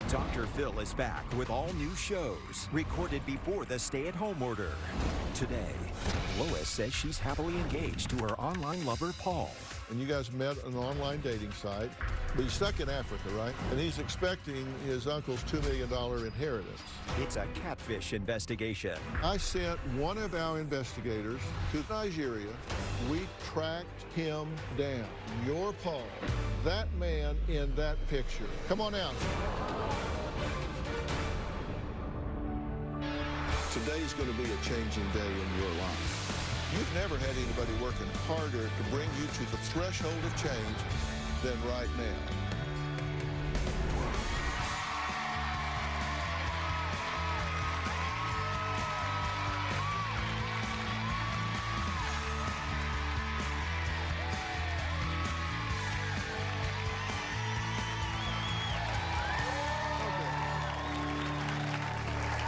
Dr. Phil is back with all new shows recorded before the stay-at-home order. Today, Lois says she's happily engaged to her online lover, Paul. And you guys met on an online dating site, but he's stuck in Africa, right? And he's expecting his uncle's $2 million inheritance. It's a catfish investigation. I sent one of our investigators to Nigeria. We tracked him down. Your Paul, that man in that picture. Come on out. Today's going to be a changing day in your life. You've never had anybody working harder to bring you to the threshold of change than right now.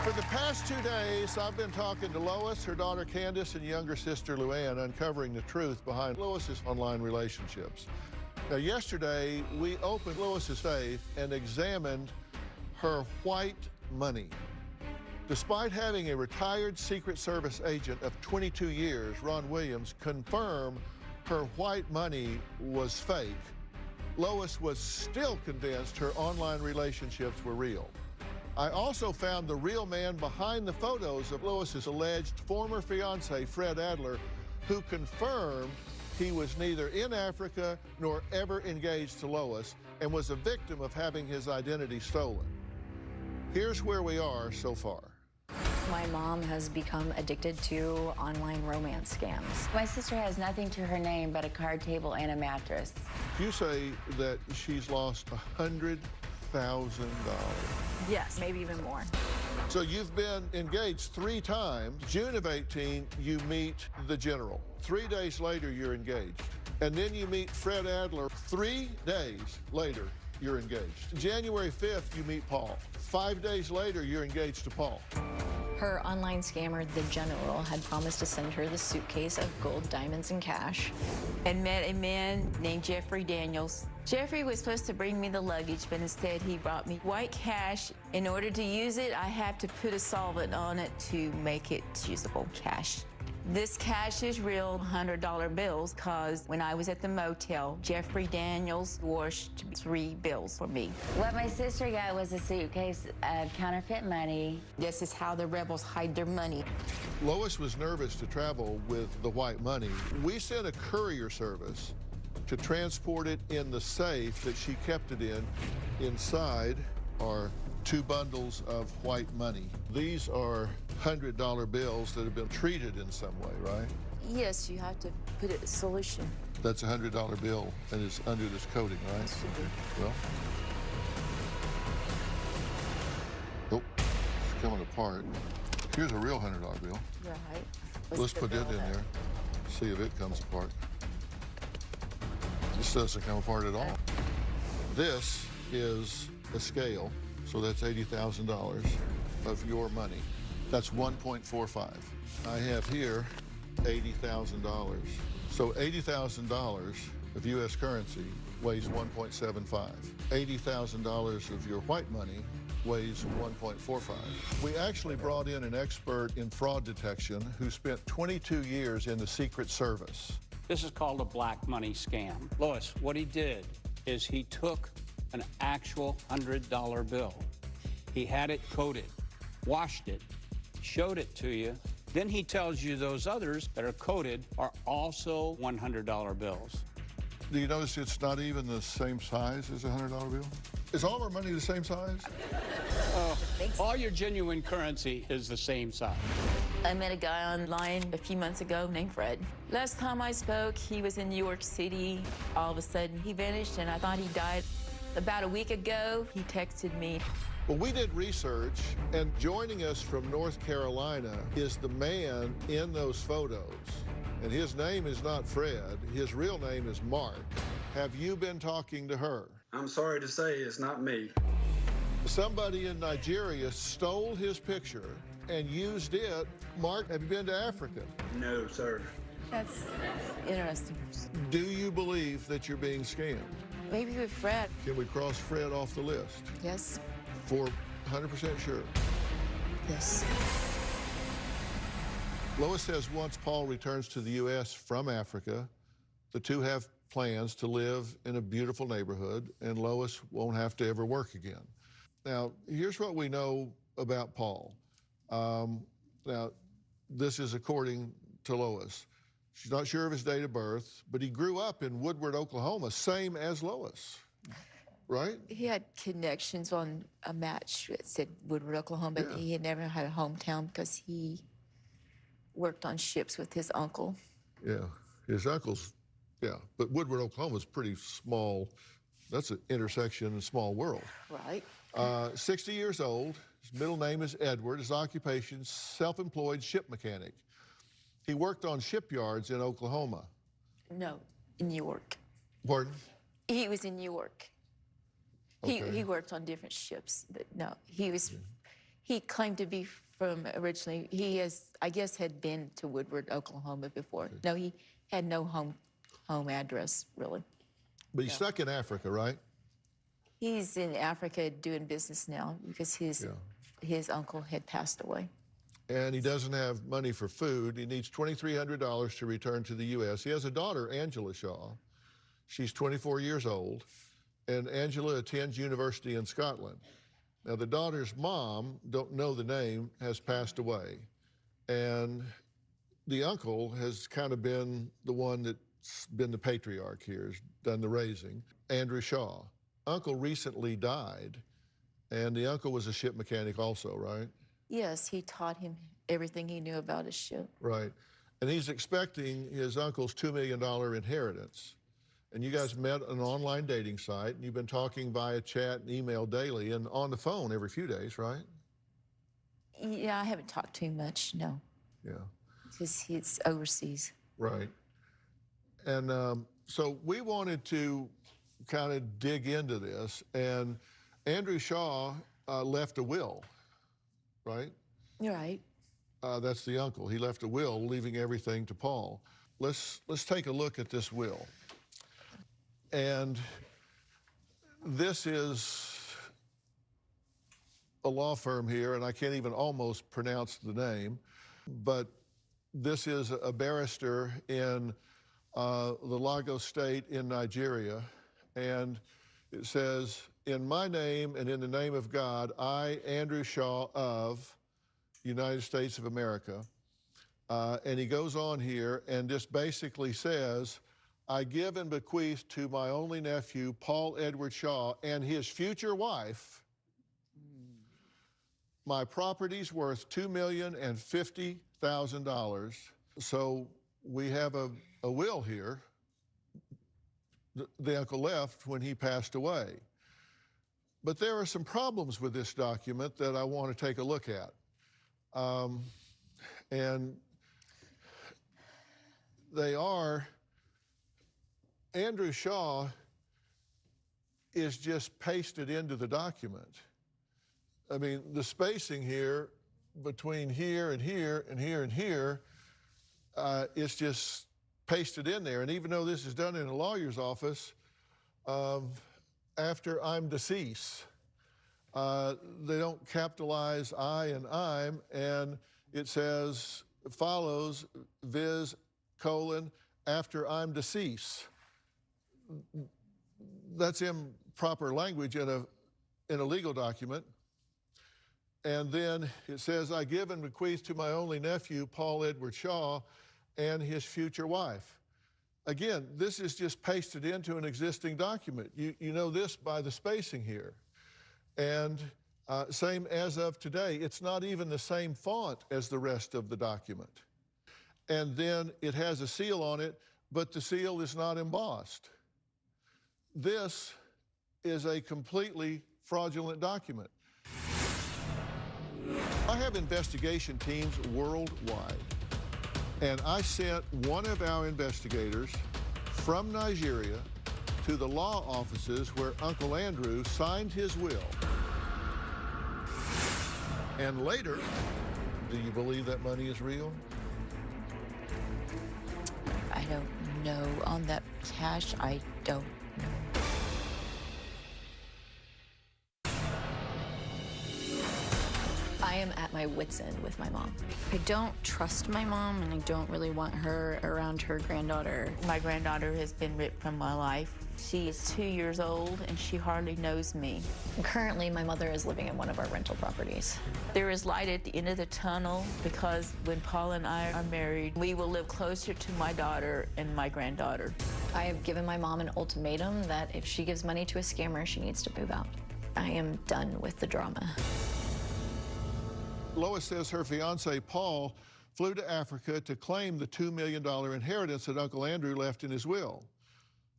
For the past 2 days, I've been talking to Lois, her daughter Candace, and younger sister Luann, uncovering the truth behind Lois's online relationships. Now, yesterday, we opened Lois's safe and examined her white money. Despite having a retired Secret Service agent of 22 years, Ron Williams, confirm her white money was fake, Lois was still convinced her online relationships were real. I also found the real man behind the photos of Lois's alleged former fiancé, Fred Adler, who confirmed he was neither in Africa nor ever engaged to Lois and was a victim of having his identity stolen. Here's where we are so far. My mom has become addicted to online romance scams. My sister has nothing to her name but a card table and a mattress. You say that she's lost $100,000. Yes, maybe even more. So you've been engaged 3 times. June of 18, you meet the general. 3 days later, you're engaged. And then you meet Fred Adler. 3 days later, you're engaged. January 5th, you meet Paul. 5 days later, you're engaged to Paul. Her online scammer, the general, had promised to send her the suitcase of gold, diamonds, and cash. And met a man named Jeffrey Daniels. Jeffrey was supposed to bring me the luggage, but instead he brought me white cash. In order to use it, I have to put a solvent on it to make it usable cash. This cash is real $100 bills, because when I was at the motel, Jeffrey Daniels washed 3 bills for me. What my sister got was a suitcase of counterfeit money. This is how the rebels hide their money. Lois was nervous to travel with the white money. We sent a courier service to transport it in the safe that she kept it in. Inside are 2 bundles of white money. These are $100 bills that have been treated in some way, right? Yes, you have to put it in solution. That's a $100 bill and it's under this coating, right? Should be. Well. Oh, it's coming apart. Here's a real $100 bill. Right. Let's put it in there, see if it comes apart. This doesn't come apart at all. This is a scale, so that's $80,000 of your money. That's 1.45. I have here $80,000. So $80,000 of U.S. currency weighs 1.75. $80,000 of your white money weighs 1.45. We actually brought in an expert in fraud detection who spent 22 years in the Secret Service. This is called a black money scam. Lois, what he did is he took an actual $100 bill. He had it coated, washed it, showed it to you. Then he tells you those others that are coated are also $100 bills. Do you notice it's not even the same size as a $100 bill? Is all our money the same size? All your genuine currency is the same size. I met a guy online a few months ago named Fred. Last time I spoke, he was in New York City. All of a sudden, he vanished, and I thought he died. About a week ago, he texted me. Well, we did research, and joining us from North Carolina is the man in those photos. And his name is not Fred. His real name is Mark. Have you been talking to her? I'm sorry to say it's not me. Somebody in Nigeria stole his picture and used it. Mark, have you been to Africa? No, sir. That's interesting. Do you believe that you're being scammed? Maybe with Fred. Can we cross Fred off the list? Yes. 100% sure. Yes. Lois says once Paul returns to the U.S. from Africa, the two have plans to live in a beautiful neighborhood, and Lois won't have to ever work again. Now, here's what we know about Paul. Now, this is according to Lois. She's not sure of his date of birth, but he grew up in Woodward, Oklahoma, same as Lois, right? He had connections on a match that said Woodward, Oklahoma, but he had never had a hometown because he worked on ships with his uncle. Yeah, his uncle's, yeah, but Woodward, Oklahoma is pretty small. That's an intersection in a small world. Right. 60 years old. His middle name is Edward. His occupation, self-employed ship mechanic. He worked on shipyards in Oklahoma. No, in New York. Pardon? He was in New York. Okay. He worked on different ships, but no, he claimed to be from originally, I guess, had been to Woodward, Oklahoma before. Okay. No, he had no home address, really. But he's stuck in Africa, right? He's in Africa doing business now because his uncle had passed away. And he doesn't have money for food. He needs $2,300 to return to the U.S. He has a daughter, Angela Shaw. She's 24 years old, and Angela attends university in Scotland. Now, the daughter's mom, don't know the name, has passed away. And the uncle has kind of been the one that's been the patriarch here, has done the raising, Andrew Shaw. Uncle recently died, and the uncle was a ship mechanic also, right? Yes, he taught him everything he knew about his ship. Right. And he's expecting his uncle's $2 million inheritance. And you guys met on an online dating site, and you've been talking via chat and email daily and on the phone every few days, right? Yeah, I haven't talked to him much, no. Yeah. Because he's overseas. Right. And so we wanted to kind of dig into this, and Andrew Shaw left a will, right? You're right. That's the uncle. He left a will, leaving everything to Paul. Let's take a look at this will. And this is a law firm here, and I can't even almost pronounce the name, but this is a barrister in the Lagos state in Nigeria, and it says, "In my name and in the name of God, I, Andrew Shaw of United States of America," and he goes on here and just basically says, "I give and bequeath to my only nephew, Paul Edward Shaw, and his future wife, my property's worth $2,050,000. So we have a will here. The uncle left when he passed away. But there are some problems with this document that I want to take a look at. And they are, Andrew Shaw is just pasted into the document. I mean, the spacing here between here and here and here and here, it's just pasted in there. And even though this is done in a lawyer's office, after I'm deceased, they don't capitalize I and I'm, and it says, follows, viz, colon, after I'm deceased. That's improper language in a legal document. And then it says, I give and bequeath to my only nephew, Paul Edward Shaw, and his future wife. Again, this is just pasted into an existing document. You know this by the spacing here. And same as of today, it's not even the same font as the rest of the document. And then it has a seal on it, but the seal is not embossed. This is a completely fraudulent document. I have investigation teams worldwide, and I sent one of our investigators from Nigeria to the law offices where Uncle Andrew signed his will. And later, do you believe that money is real? I don't know. On that cash, I don't know. I am at my wit's end with my mom. I don't trust my mom, and I don't really want her around her granddaughter. My granddaughter has been ripped from my life. She is 2 years old, and she hardly knows me. Currently, my mother is living in one of our rental properties. There is light at the end of the tunnel because when Paul and I are married, we will live closer to my daughter and my granddaughter. I have given my mom an ultimatum that if she gives money to a scammer, she needs to move out. I am done with the drama. Lois says her fiance, Paul, flew to Africa to claim the $2 million inheritance that Uncle Andrew left in his will.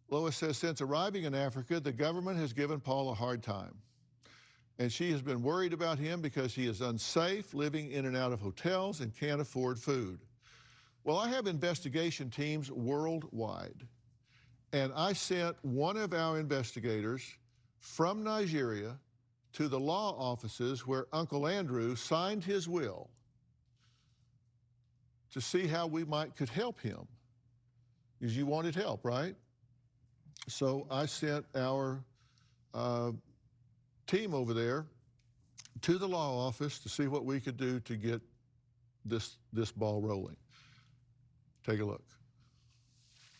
Lois says since arriving in Africa, the government has given Paul a hard time. And she has been worried about him because he is unsafe, living in and out of hotels, and can't afford food. Well, I have investigation teams worldwide. And I sent one of our investigators from Nigeria to the law offices where Uncle Andrew signed his will to see how we could help him. Because you wanted help, right? So I sent our team over there to the law office to see what we could do to get this ball rolling. Take a look.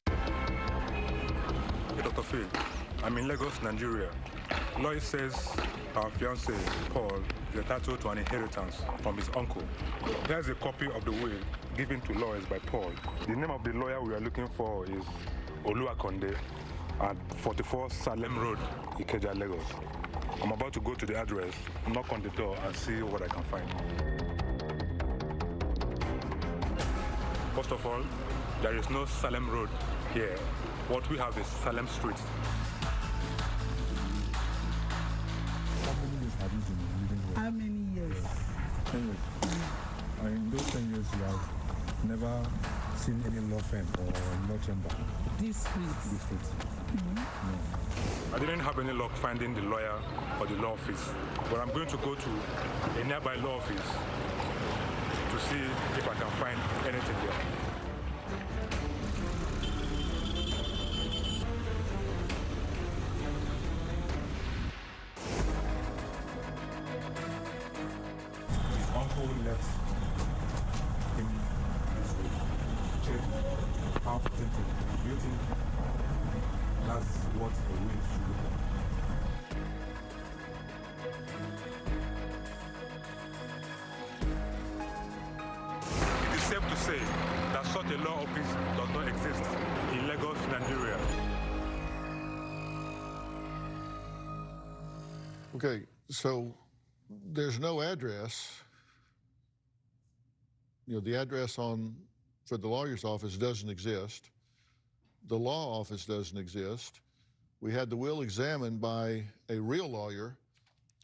Hey, Dr. Phil, I'm in Lagos, Nigeria. Lois says our fiancé, Paul, is entitled to an inheritance from his uncle. There's a copy of the will given to Lois by Paul. The name of the lawyer we are looking for is Oluwakonde at 44 Salem Road, Ikeja, Lagos. I'm about to go to the address, knock on the door, and see what I can find. First of all, there is no Salem Road here. What we have is Salem Street. How many years? 10 years. And in those 10 years, you have never seen any law firm or law chamber? This street? This street. No. I didn't have any luck finding the lawyer or the law office, but I'm going to go to a nearby law office to see if I can find anything there. His uncle left him this way. Check how authentic. Do you think that's what a will should look like? It is safe to say that such a law office does not exist in Lagos, Nigeria. Okay, so there's no address. You know, the address for the lawyer's office doesn't exist. The law office doesn't exist. We had the will examined by a real lawyer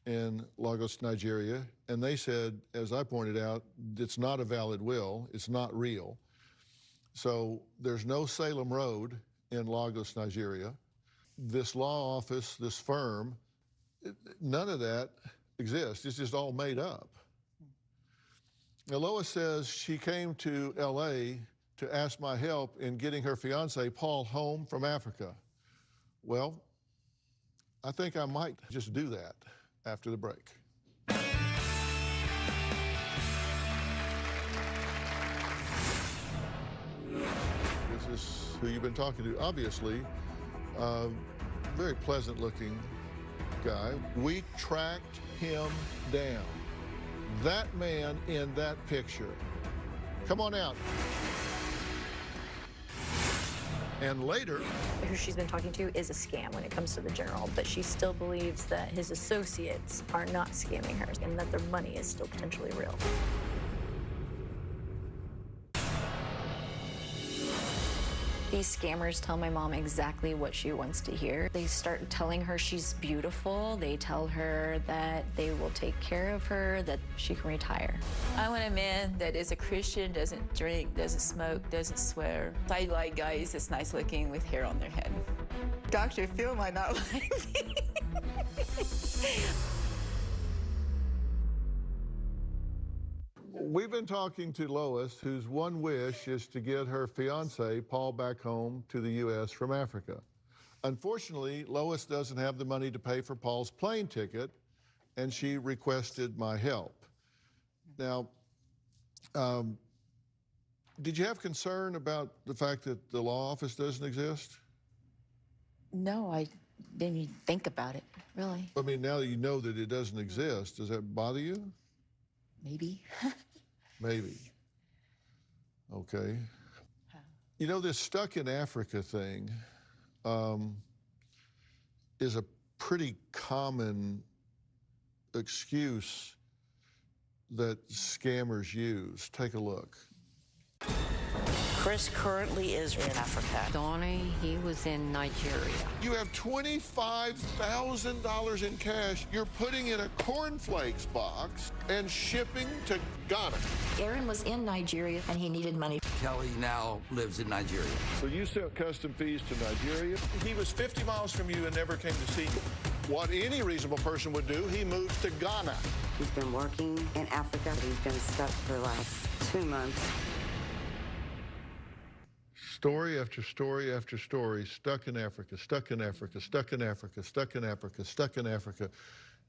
in Lagos, Nigeria, and they said, as I pointed out, it's not a valid will, it's not real. So there's no Salem Road in Lagos, Nigeria. This law office, this firm, none of that exists. It's just all made up. Now, Lois says she came to LA to ask my help in getting her fiance, Paul, home from Africa. Well, I think I might just do that after the break. This is who you've been talking to. Obviously, very pleasant looking guy. We tracked him down. That man in that picture. Come on out. And later, Who she's been talking to is a scam when it comes to the general, but she still believes that his associates are not scamming her and that their money is still potentially real. These scammers tell my mom exactly what she wants to hear. They start telling her she's beautiful. They tell her that they will take care of her, that she can retire. I want a man that is a Christian, doesn't drink, doesn't smoke, doesn't swear. I like guys that's nice looking with hair on their head. Dr. Phil might not like me. we've been talking to Lois, whose one wish is to get her fiance, Paul, back home to the U.S. from Africa. Unfortunately, Lois doesn't have the money to pay for Paul's plane ticket, and she requested my help. Now, did you have concern about the fact that the law office doesn't exist? No, I didn't even think about it, really. I mean, now that you know that it doesn't exist, does that bother you? Maybe. Maybe. Okay. You know, this stuck in Africa thing is a pretty common excuse that scammers use. Take a look. Chris currently is in Africa. Donnie, he was in Nigeria. You have $25,000 in cash you're putting in a cornflakes box and shipping to Ghana. Aaron was in Nigeria and he needed money. Kelly now lives in Nigeria. So you sent custom fees to Nigeria. He was 50 miles from you and never came to see you. What any reasonable person would do, he moves to Ghana. He's been working in Africa. He's been stuck for the last 2 months. Story after story after story, stuck in Africa, stuck in Africa, stuck in Africa, stuck in Africa, stuck in Africa,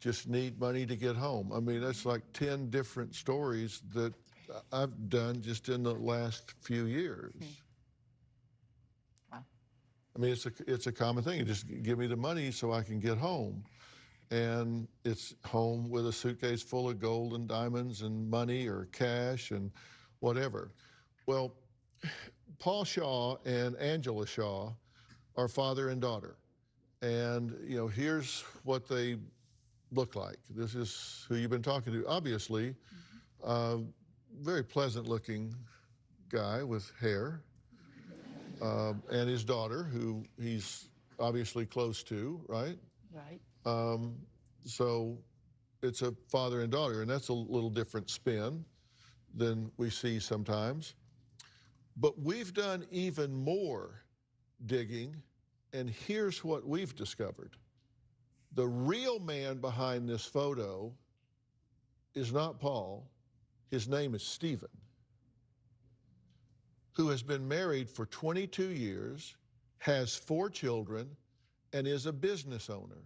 just need money to get home. I mean, that's like 10 different stories that I've done just in the last few years. Wow. I mean, it's a common thing. You just give me the money so I can get home. And it's home with a suitcase full of gold and diamonds and money or cash and whatever. Well, Paul Shaw and Angela Shaw are father and daughter. And, you know, here's what they look like. This is who you've been talking to. Obviously, very pleasant looking guy with hair. And his daughter, who he's obviously close to, right? Right. So it's a father and daughter, and that's a little different spin than we see sometimes. But we've done even more digging, and here's what we've discovered. The real man behind this photo is not Paul. His name is Stephen, who has been married for 22 years, has 4 children, and is a business owner.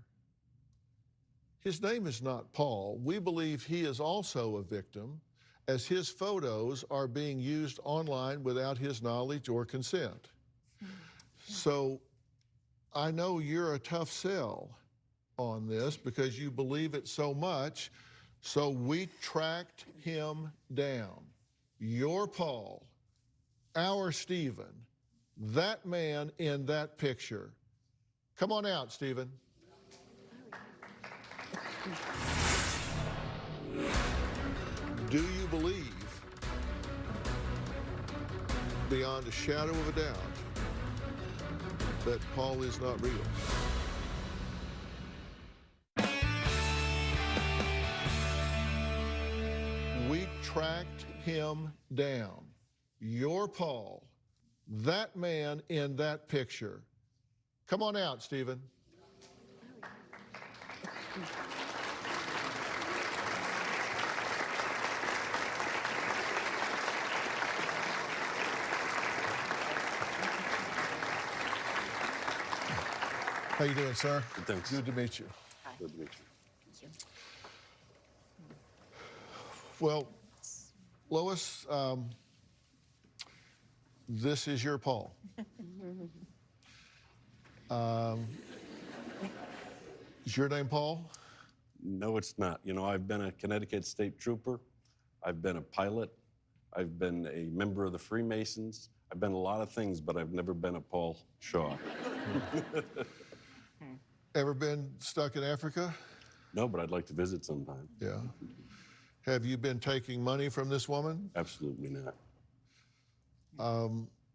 His name is not Paul. We believe he is also a victim, as his photos are being used online without his knowledge or consent. So I know you're a tough sell on this because you believe it so much. So we tracked him down. Your Paul, our Stephen, that man in that picture. Come on out, Stephen. Do you believe, beyond a shadow of a doubt, that Paul is not real? We tracked him down. Your Paul, that man in that picture. Come on out, Stephen. How you doing, sir? Good, thanks. Good to meet you. Hi. Good to meet you. Well, Lois, this is your Paul. Is your name Paul? No, it's not. You know, I've been a Connecticut State Trooper. I've been a pilot. I've been a member of the Freemasons. I've been a lot of things, but I've never been a Paul Shaw. Ever been stuck in Africa? No, but I'd like to visit sometime. Yeah. Have you been taking money from this woman? Absolutely not.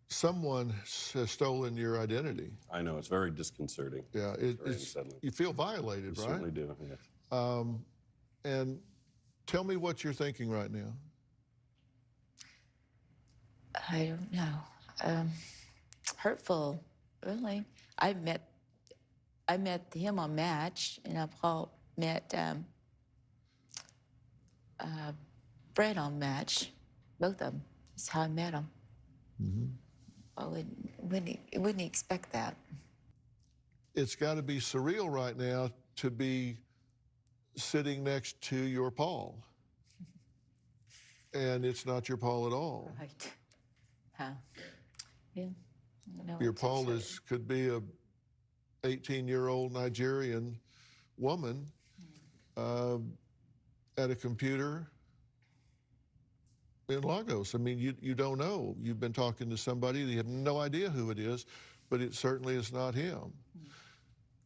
Someone has stolen your identity. I know, it's very disconcerting. Yeah, Very it's unsettling. you feel violated, You right? certainly do, yes. And tell me what you're thinking right now. I don't know. Hurtful, really. I met him on Match, and Paul met Fred on Match. Both of them. That's how I met him. Mm-hmm. I wouldn't expect that. It's got to be surreal right now to be sitting next to your Paul. And it's not your Paul at all. Right. Huh. Yeah. Your Paul could be a 18-year-old Nigerian woman at a computer in Lagos. I mean, you don't know. You've been talking to somebody, you have no idea who it is, but it certainly is not him.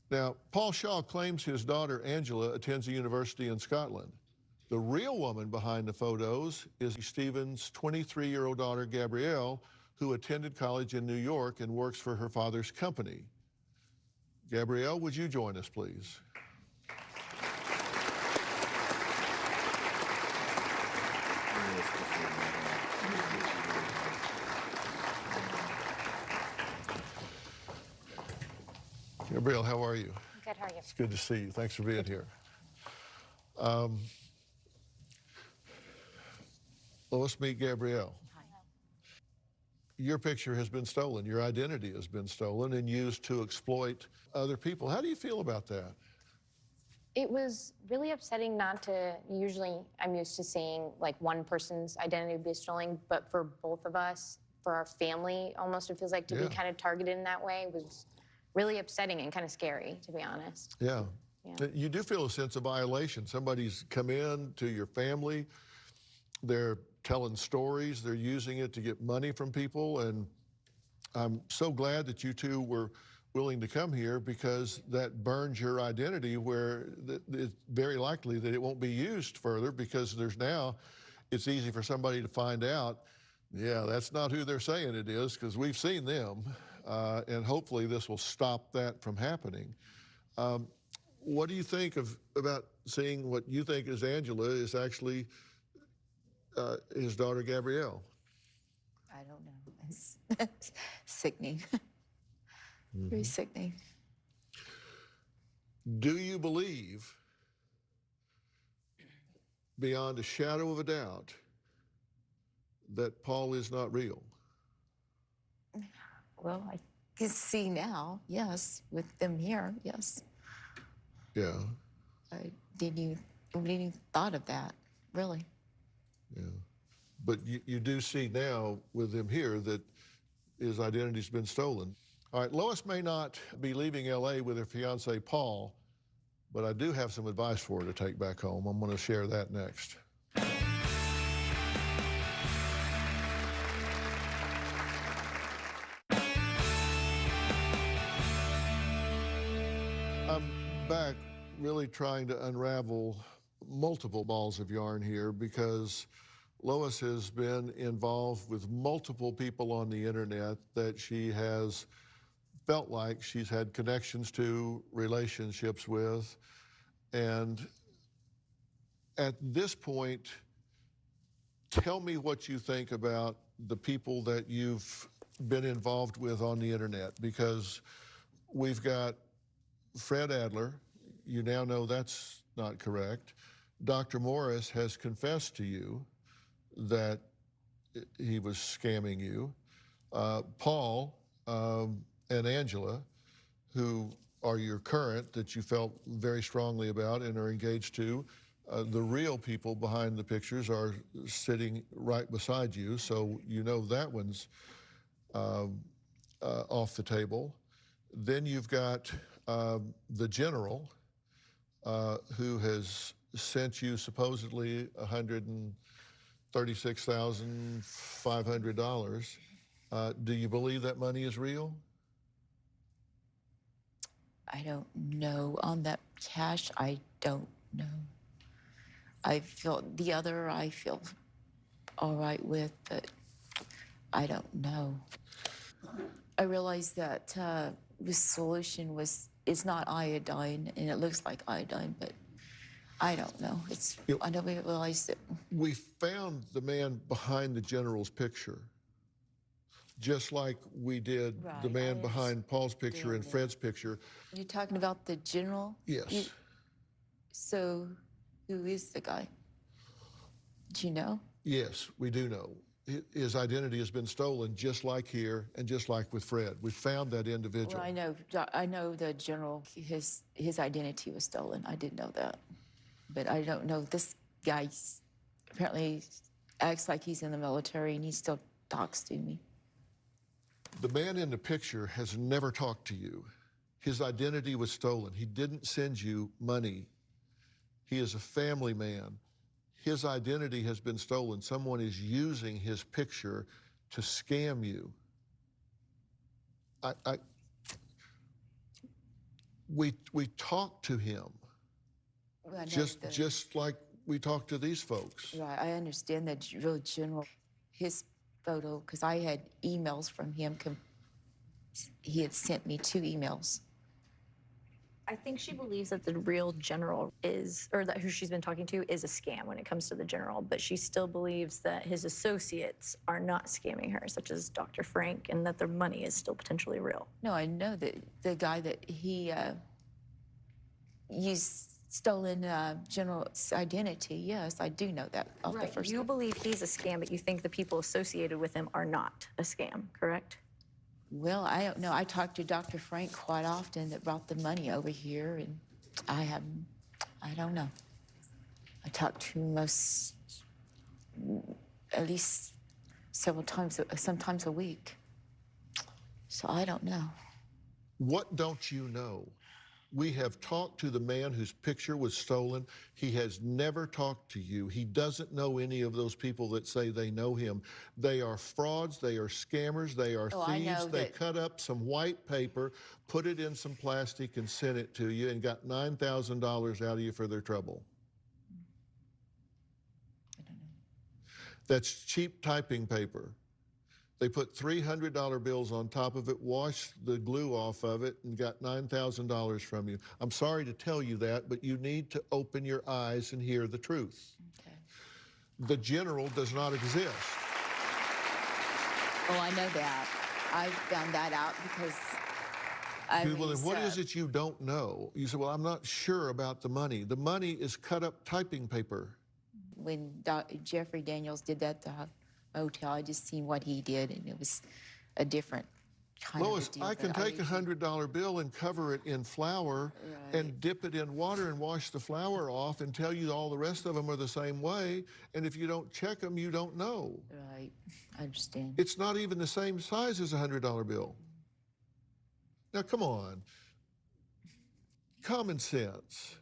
Now, Paul Shaw claims his daughter, Angela, attends a university in Scotland. The real woman behind the photos is Stephen's 23-year-old daughter, Gabrielle, who attended college in New York and works for her father's company. Gabrielle, would you join us, please? Gabrielle, how are you? Good, how are you? It's good to see you. Thanks for being here. Let's meet Gabrielle. Hi. Your picture has been stolen. Your identity has been stolen and used to exploit other people. How do you feel about that? It was really upsetting not to, usually I'm used to seeing like one person's identity be stolen, but for both of us, for our family, almost it feels like to be kind of targeted in that way was really upsetting and kind of scary, to be honest. Yeah. You do feel a sense of violation. Somebody's come in to your family, they're telling stories, they're using it to get money from people, and I'm so glad that you two were willing to come here because that burns your identity where it's very likely that it won't be used further because it's easy for somebody to find out, yeah, that's not who they're saying it is because we've seen them, and hopefully this will stop that from happening. What do you think about seeing what you think is Angela is actually his daughter, Gabrielle? I don't know. It's sickening. Very sickening. Do you believe, beyond a shadow of a doubt, that Paul is not real? Well, I can see now, yes, with them here, yes. Yeah. I didn't even thought of that, really. Yeah. But you do see now with him here that his identity's been stolen. All right, Lois may not be leaving LA with her fiance, Paul, but I do have some advice for her to take back home. I'm going to share that next. I'm back really trying to unravel multiple balls of yarn here because Lois has been involved with multiple people on the internet that she has felt like she's had connections to, relationships with, and at this point, tell me what you think about the people that you've been involved with on the internet, because we've got Fred Adler, you now know that's not correct. Dr. Morris has confessed to you that he was scamming you. Paul and Angela, who are your current, that you felt very strongly about and are engaged to, the real people behind the pictures are sitting right beside you, so you know that one's off the table. Then you've got the general, who has sent you supposedly $136,500. Do you believe that money is real? I don't know. On that cash, I don't know. I feel all right with, but I don't know. I realized that the solution it's not iodine, and it looks like iodine, but I don't know. I never realized it. We found the man behind the general's picture, just like we did the man behind Paul's picture and Fred's picture. You're talking about the general? Yes. So who is the guy? Do you know? Yes, we do know. His identity has been stolen, just like here and just like with Fred. We found that individual. Well, I know the general, his identity was stolen. I did know that. But I don't know, this guy apparently acts like he's in the military, and he still talks to me. The man in the picture has never talked to you. His identity was stolen. He didn't send you money. He is a family man. His identity has been stolen. Someone is using his picture to scam you. We talked to him, Well, just like we talked to these folks. Right, I understand that real general. His photo, because I had emails from him. He had sent me 2 emails. I think she believes that the real general is, or that who she's been talking to is a scam when it comes to the general, but she still believes that his associates are not scamming her, such as Dr. Frank, and that their money is still potentially real. No, I know that the guy that he used stolen general's identity. Yes, I do know that off the first. You believe he's a scam, but you think the people associated with him are not a scam, correct? Well, I don't know. I talked to Dr. Frank quite often that brought the money over here, and I don't know. I talked to him at least several times, sometimes a week. So I don't know. What don't you know? We have talked to the man whose picture was stolen. He has never talked to you. He doesn't know any of those people that say they know him. They are frauds, they are scammers, they are thieves. They cut up some white paper, put it in some plastic and sent it to you and got $9,000 out of you for their trouble. I don't know. That's cheap typing paper. They put $300 bills on top of it, washed the glue off of it, and got $9,000 from you. I'm sorry to tell you that, but you need to open your eyes and hear the truth. Okay. The general does not exist. Oh, I know that. I found that out because Well, then what is it you don't know? You say, well, I'm not sure about the money. The money is cut up typing paper. When Jeffrey Daniels did that to motel, I just seen what he did, and it was a different kind Lois, of a deal. I can take a $100 bill and cover it in flour and dip it in water and wash the flour off and tell you all the rest of them are the same way. And if you don't check them, you don't know. Right, I understand. It's not even the same size as a $100 bill. Now, come on. Common sense.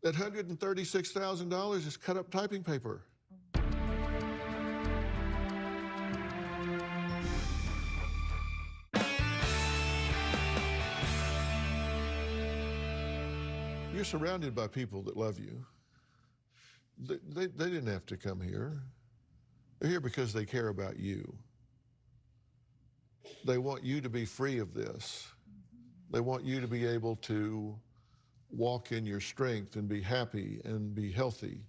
That $136,000 is cut up typing paper. You're surrounded by people that love you. They didn't have to come here. They're here because they care about you. They want you to be free of this. They want you to be able to walk in your strength and be happy and be healthy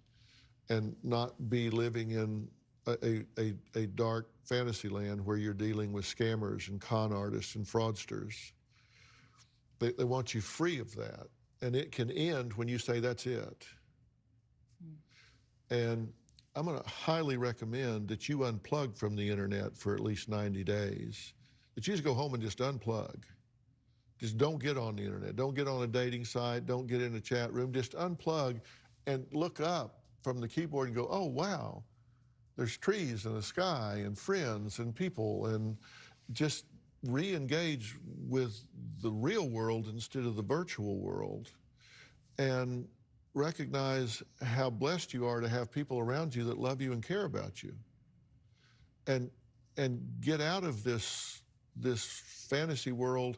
and not be living in a dark fantasy land where you're dealing with scammers and con artists and fraudsters. They want you free of that. And it can end when you say, that's it. And I'm going to highly recommend that you unplug from the internet for at least 90 days. That you just go home and just unplug. Just don't get on the internet. Don't get on a dating site. Don't get in a chat room. Just unplug and look up from the keyboard and go, oh, wow, there's trees and a sky and friends and people, and just re-engage with the real world instead of the virtual world, and recognize how blessed you are to have people around you that love you and care about you, and get out of this fantasy world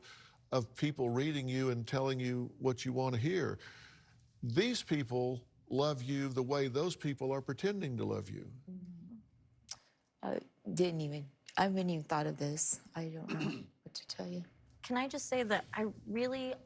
of people reading you and telling you what you want to hear. These people love you the way those people are pretending to love you. I haven't even thought of this. I don't know what to tell you. Can I just say that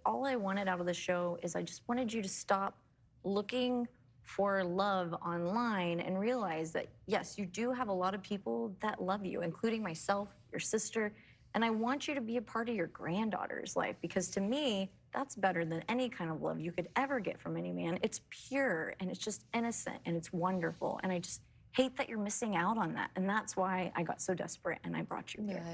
all I wanted out of the show is I just wanted you to stop looking for love online and realize that, yes, you do have a lot of people that love you, including myself, your sister, and I want you to be a part of your granddaughter's life, because to me, that's better than any kind of love you could ever get from any man. It's pure, and it's just innocent, and it's wonderful, and I just hate that you're missing out on that, and that's why I got so desperate and I brought you here.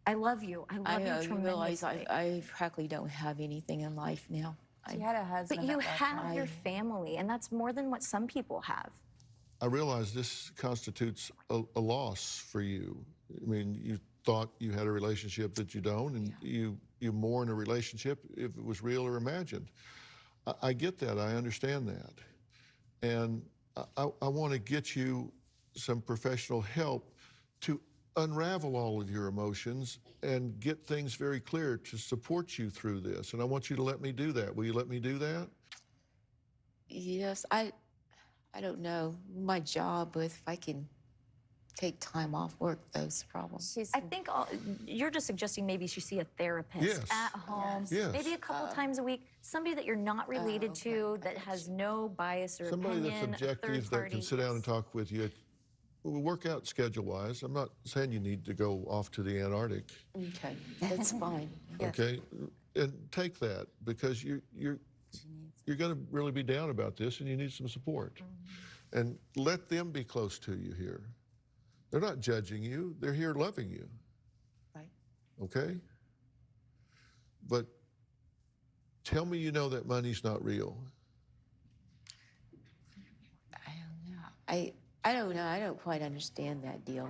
I love you. I love you tremendously. You realize I practically don't have anything in life now. She had a husband. But you have your family, and that's more than what some people have. I realize this constitutes a loss for you. I mean, you thought you had a relationship that you don't, and you mourn a relationship if it was real or imagined. I get that. I understand that. And I want to get you some professional help to unravel all of your emotions and get things very clear to support you through this. And I want you to let me do that. Will you let me do that? Yes, I don't know my job, but if I can take time off work, those problems. I think you're just suggesting maybe she see a therapist at home, maybe a couple times a week, somebody that you're not related to, that has no bias or somebody opinion, that's objective, that can sit down and talk with you. We'll work out schedule-wise. I'm not saying you need to go off to the Antarctic. Okay, that's fine. Okay, and take that, because you're going to really be down about this, and you need some support. And let them be close to you here. They're not judging you. They're here loving you. Right. Okay? But tell me you know that money's not real. I don't know. I don't know. I don't quite understand that deal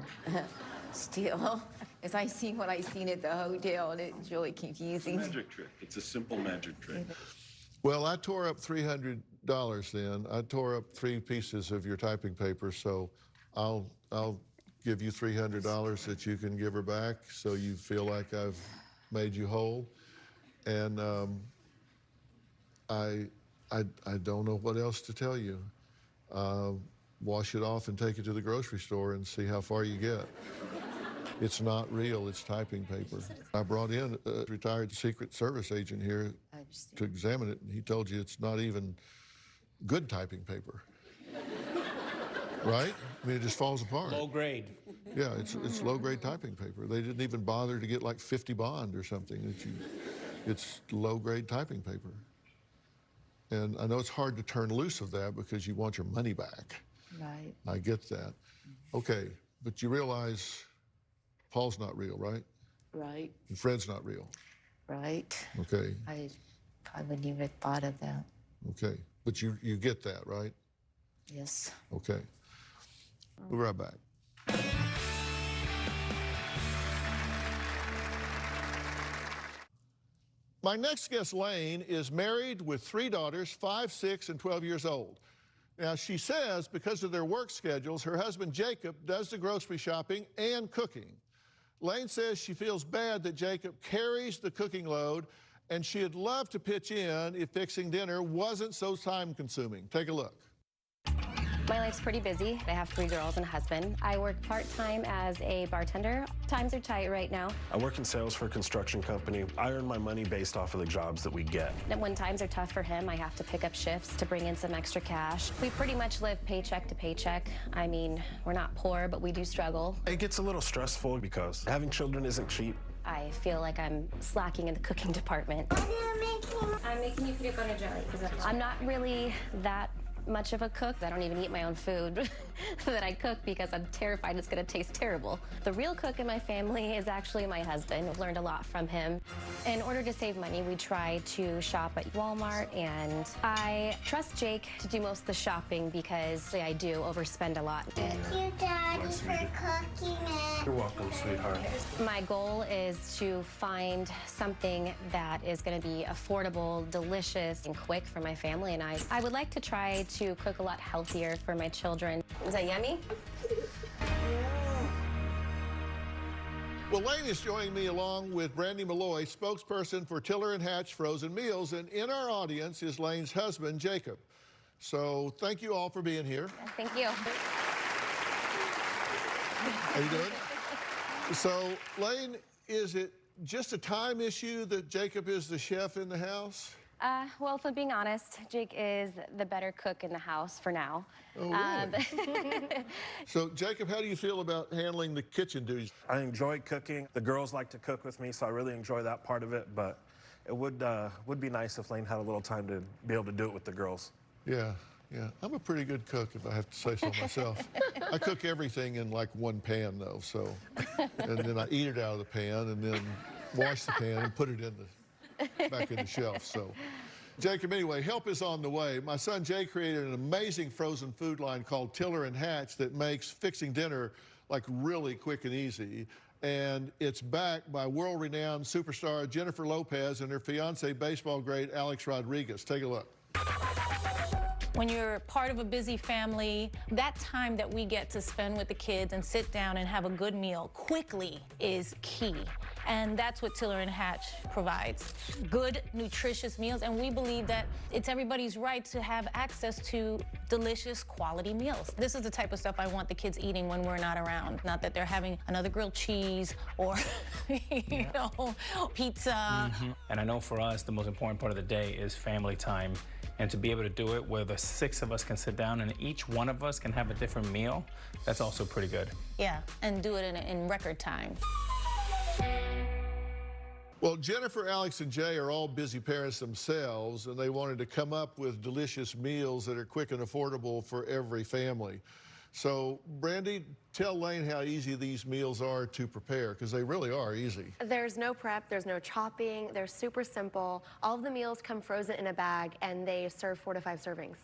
still. As I seen what I seen at the hotel, and it's really confusing. It's a magic trick. It's a simple magic trick. Well, I tore up $300 then. I tore up 3 pieces of your typing paper, so I'll give you $300 that you can give her back, so you feel like I've made you whole. And I don't know what else to tell you. Wash it off and take it to the grocery store and see how far you get. It's not real, it's typing paper. I brought in a retired Secret Service agent here to examine it, and he told you it's not even good typing paper. Right? I mean, it just falls apart. Low grade. Yeah, it's low-grade typing paper. They didn't even bother to get like 50 bond or something. It's low-grade typing paper. And I know it's hard to turn loose of that because you want your money back. Right. I get that. Okay, but you realize Paul's not real, right? Right. And Fred's not real. Right. Okay. I wouldn't even thought of that. Okay, but you get that, right? Yes. Okay. We'll be right back. My next guest, Lane, is married with 3 daughters, 5, 6, and 12 years old. Now, she says because of their work schedules, her husband, Jacob, does the grocery shopping and cooking. Lane says she feels bad that Jacob carries the cooking load, and she'd love to pitch in if fixing dinner wasn't so time-consuming. Take a look. My life's pretty busy. I have 3 girls and a husband. I work part-time as a bartender. Times are tight right now. I work in sales for a construction company. I earn my money based off of the jobs that we get. And when times are tough for him, I have to pick up shifts to bring in some extra cash. We pretty much live paycheck to paycheck. I mean, we're not poor, but we do struggle. It gets a little stressful because having children isn't cheap. I feel like I'm slacking in the cooking department. What are you making? I'm making you peanut butter jelly. I'm not really that much of a cook. I don't even eat my own food that I cook because I'm terrified it's gonna taste terrible. The real cook in my family is actually my husband. I've learned a lot from him. In order to save money, we try to shop at Walmart, and I trust Jake to do most of the shopping because I do overspend a lot. Thank you, Daddy, for cooking it. You're welcome, sweetheart. My goal is to find something that is going to be affordable, delicious, and quick for my family and I. I would like to try to cook a lot healthier for my children. Is that yummy? Well, Lane is joining me along with Brandy Malloy, spokesperson for Tiller and Hatch Frozen Meals, and in our audience is Lane's husband, Jacob. So thank you all for being here. Thank you. How you doing? So, Lane, is it just a time issue that Jacob is the chef in the house? Well, if I'm being honest, Jake is the better cook in the house for now. Oh, really? So, Jacob, how do you feel about handling the kitchen duties? I enjoy cooking. The girls like to cook with me, so I really enjoy that part of it, but it would be nice if Lane had a little time to be able to do it with the girls. Yeah. I'm a pretty good cook, if I have to say so myself. I cook everything in like one pan, though, so. And then I eat it out of the pan and then wash the pan and put it in back in the shelf, so. Jacob, anyway, help is on the way. My son Jay created an amazing frozen food line called Tiller and Hatch that makes fixing dinner like really quick and easy. And it's backed by world-renowned superstar Jennifer Lopez and her fiance, baseball great Alex Rodriguez. Take a look. When you're part of a busy family, that time that we get to spend with the kids and sit down and have a good meal quickly is key. And that's what Tiller and Hatch provides. Good, nutritious meals, and we believe that it's everybody's right to have access to delicious, quality meals. This is the type of stuff I want the kids eating when we're not around. Not that they're having another grilled cheese or, you know, pizza. And I know for us, the most important part of the day is family time. And to be able to do it where the 6 of us can sit down and each one of us can have a different meal, that's also pretty good. Yeah, and do it in record time. Well, Jennifer, Alex, and Jay are all busy parents themselves, and they wanted to come up with delicious meals that are quick and affordable for every family. So, Brandy, tell Lane how easy these meals are to prepare, because they really are easy. There's no prep, there's no chopping, they're super simple. All of the meals come frozen in a bag, and they serve 4 to 5 servings.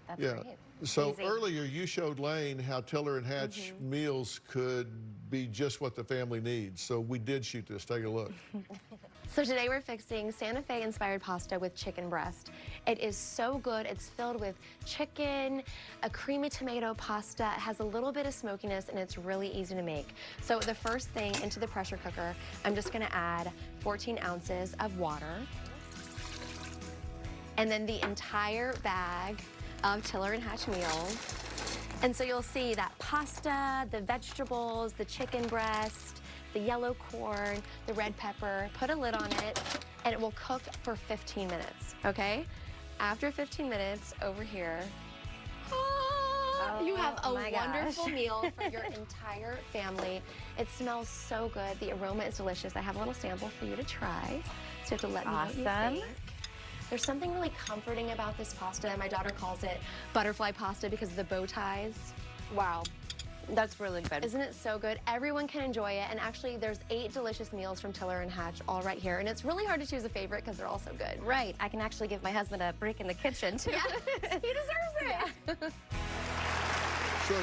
That's great. So Easy. earlier you showed Lane how Tiller and Hatch meals could be just what the family needs. So we did shoot this. Take a look. So today we're fixing Santa Fe inspired pasta with chicken breast. It is so good. It's filled with chicken, a creamy tomato pasta. It has a little bit of smokiness and it's really easy to make. So the first thing into the pressure cooker, I'm just gonna add 14 ounces of water. And then the entire bag of Tiller and Hatch meals. And so you'll see that pasta, the vegetables, the chicken breast, the yellow corn, the red pepper, put a lid on it, and it will cook for 15 minutes, okay? After 15 minutes, over here, you have a wonderful meal for your entire family. It smells so good. The aroma is delicious. I have a little sample for you to try, so you have to let me know what you think. There's something really comforting about this pasta. My daughter calls it butterfly pasta because of the bow ties. Wow. That's really good. Isn't it so good? Everyone can enjoy it. And actually, there's 8 delicious meals from Tiller and Hatch all right here. And it's really hard to choose a favorite because they're all so good. Right. I can actually give my husband a break in the kitchen, too. Yes, he deserves it. So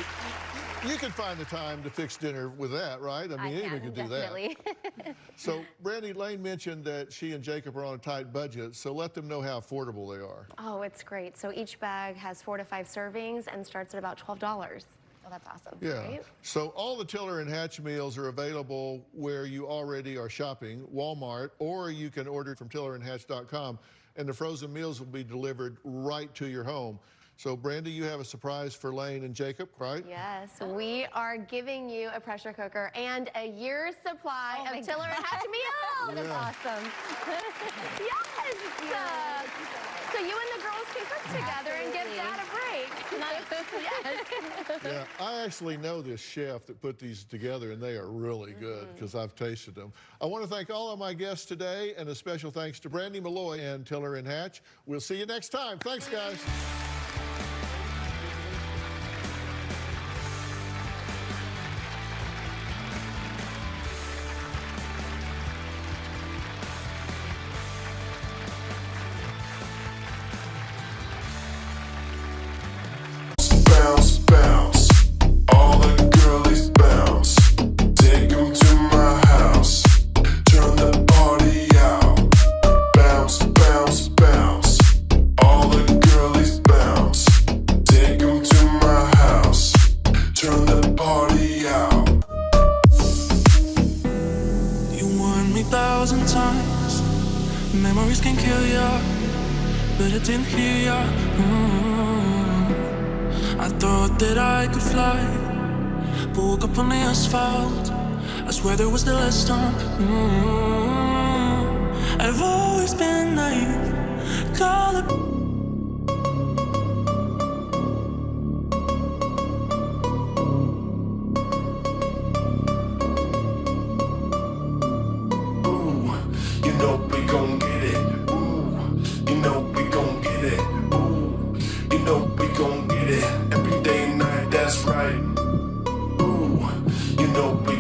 you can find the time to fix dinner with that, right? I mean, anyone can do definitely. that. So Brandy, Lane mentioned that she and Jacob are on a tight budget, so let them know how affordable they are. Oh, it's great. So each bag has 4 to 5 servings and starts at about $12. Oh, that's awesome. Yeah. Right? So all the Tiller and Hatch meals are available where you already are shopping, Walmart, or you can order from tillerandhatch.com, and the frozen meals will be delivered right to your home. So, Brandy, you have a surprise for Lane and Jacob, right? Yes, we are giving you a pressure cooker and a year's supply of Tiller and Hatch meals. Yeah. That's awesome. Yes. So you and the girls can cook together and give Dad a break. Yes. Yeah, I actually know this chef that put these together, and they are really good because I've tasted them. I want to thank all of my guests today, and a special thanks to Brandy Malloy and Tiller and Hatch. We'll see you next time. Thanks, guys. Bounce, bounce, all the girlies bounce. Take them to my house, turn the party out. Bounce, bounce, bounce, all the girlies bounce. Take them to my house, turn the party out. You warned me 1,000 times, memories can kill ya, but I didn't hear ya. I thought that I could fly, but woke up on the asphalt. I swear there was the last time. I've always been naive, call it. Ooh, you know we gon' get it. Ooh, you know we gon' get it. Ooh, you know we gon' get it. Every day and night, that's right. Ooh, you know we